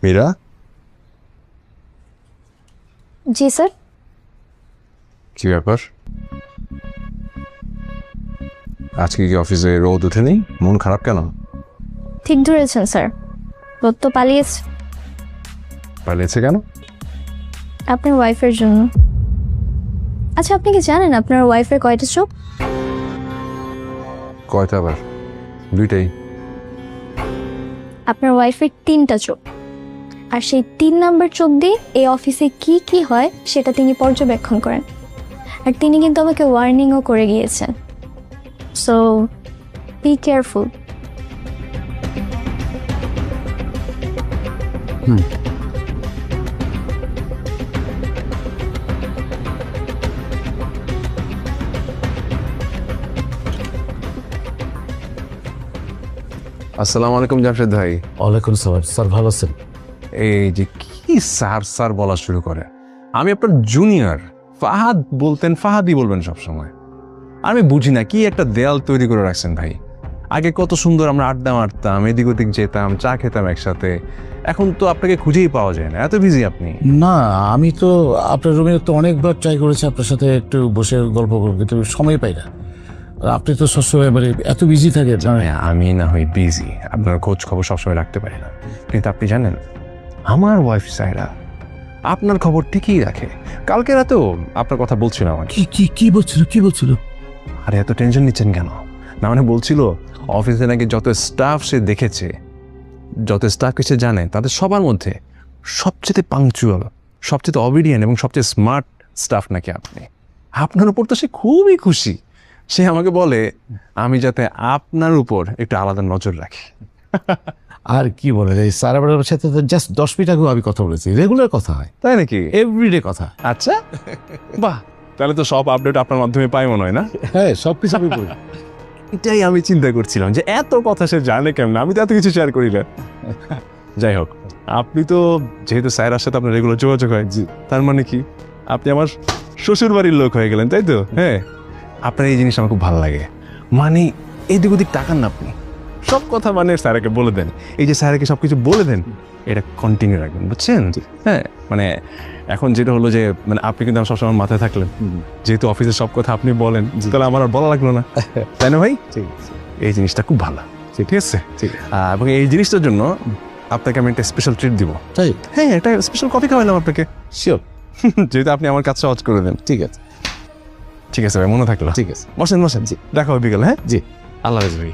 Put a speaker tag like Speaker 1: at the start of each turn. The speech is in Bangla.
Speaker 1: মীরা,
Speaker 2: জি স্যার।
Speaker 1: কি ব্যাপার? আজকে কি অফিসে রোদ ওঠেনি? মন খারাপ কেন?
Speaker 2: ঠিক ধরেছেন স্যার, রোদ তো পালিয়েছে।
Speaker 1: পালিয়েছে কেন?
Speaker 2: আপনার ওয়াইফের জন্য। আচ্ছা, আপনি কি জানেন আপনার ওয়াইফের কয়টা চোখ?
Speaker 1: কয়টা আবার? দুইটাই।
Speaker 2: আপনার ওয়াইফের 3টা চোখ, আর সেই 3 নাম্বার চোখ দিয়ে এই অফিসে কি কি হয় সেটা তিনি পর্যবেক্ষণ করেন। আর তিনি কিন্তু আমাকে ওয়ার্নিংও করে গিয়েছেন, সো বি কেয়ারফুল।
Speaker 1: আসসালামু আলাইকুম জামশেদ ভাই।
Speaker 3: ওয়ালাইকুম সালাম। স্যার ভালো আছেন?
Speaker 1: এই যে কি স্যার স্যার বলা শুরু করে, আমি আপনার জুনিয়র। ফাহাদ বলতেন, ফাহাদই বলবেন সবসময়। আমি বুঝি না কি একটা দেয়াল তৈরি করে রাখছেন ভাই। আগে কত সুন্দর আমরা আড্ডা মারতাম, এদিক ওদিক যেতাম, চা খেতাম একসাথে। এখন তো আপনাকে খুঁজেই পাওয়া যায় না, এত বিজি আপনি।
Speaker 3: না, আমি তো আপনার রুমে তো অনেকবার ট্রাই করেছি আপনার সাথে একটু বসে গল্প করবো, কিন্তু সময় পাই না। আর আপনি তো সবসময় মানে এত বিজি থাকে।
Speaker 1: আমি না হই বিজি, আপনার খোঁজ খবর সবসময় রাখতে পারি না, কিন্তু আপনি জানেন আমার ওয়াইফ সাইরা আপনার খবর ঠিকই রাখে। কালকে রাতেও আপনার কথা বলছিল আমাকে।
Speaker 3: কি বলছিল?
Speaker 1: আরে এত টেনশন নিচ্ছেন কেন? না মানে বলছিল অফিসে নাকি যত স্টাফ সে দেখেছে, যত স্টাফকে সে জানে, তাদের সবার মধ্যে সবচেয়ে পাংচুয়াল, সবচেয়ে অবিডিয়েন্ট এবং সবচেয়ে স্মার্ট স্টাফ নাকি আপনি। আপনার উপর তো সে খুবই খুশি। সে আমাকে বলে আমি যাতে আপনার উপর একটু আলাদা নজর রাখি।
Speaker 3: আর কি বলে, এই স্যার আমার সাথে তো জাস্ট 10 মিনিট আগেও আমি কথা বলেছি। রেগুলার কথা হয়,
Speaker 1: তাই নাকি?
Speaker 3: এভরিডে কথা।
Speaker 1: আচ্ছা, বাহ, তাহলে তো সব আপডেট আপনার মাধ্যমে পাই মনে হয় না?
Speaker 3: হ্যাঁ, সব কিছু আমি বলি।
Speaker 1: এটাই আমি চিন্তা করছিলাম যে এত কথা সে জানে কেমন, আমি তো এত কিছু শেয়ার করি না। যাই হোক, আপনি তো যেহেতু স্যারের সাথে আপনার রেগুলার যোগাযোগ হয়, তার মানে কি আপনি আমার শ্বশুর বাড়ির লোক হয়ে গেলেন, তাই তো? হ্যাঁ, আপনার এই জিনিস আমার খুব ভালো লাগে। মানে এদিক ওদিক তাকান না আপনি, সব কথা মানে স্যারকে বলে দেন। এই যে স্যারকে সব কিছু বলে দেন, এটা কন্টিনিউ রাখবেন, বুঝছেন? হ্যাঁ, মানে এখন যেটা হলো যে মানে আপনি কিন্তু আমার সবসময় মাথায় থাকলেন, যেহেতু অফিসের সব কথা আপনি বলেন, তাহলে আমার আর বলা লাগলো না, তাই না ভাই? এই জিনিসটা খুব ভালো, ঠিক আছে? এবং এই জিনিসটার জন্য আপনাকে আমি একটা স্পেশাল ট্রিট দিব।
Speaker 3: তাই?
Speaker 1: হ্যাঁ, একটা স্পেশাল কফি খাওয়াইলাম আপনাকে,
Speaker 3: শিওর।
Speaker 1: যেহেতু আপনি আমার কাজ সহজ করে দেন।
Speaker 3: ঠিক আছে,
Speaker 1: ঠিক আছে ভাই, মনে থাকলো।
Speaker 3: ঠিক আছে।
Speaker 1: বসেন। জি, দেখা হবে বিকেল। হ্যাঁ
Speaker 3: জি।
Speaker 1: আল্লাহ হাফেজ ভাই।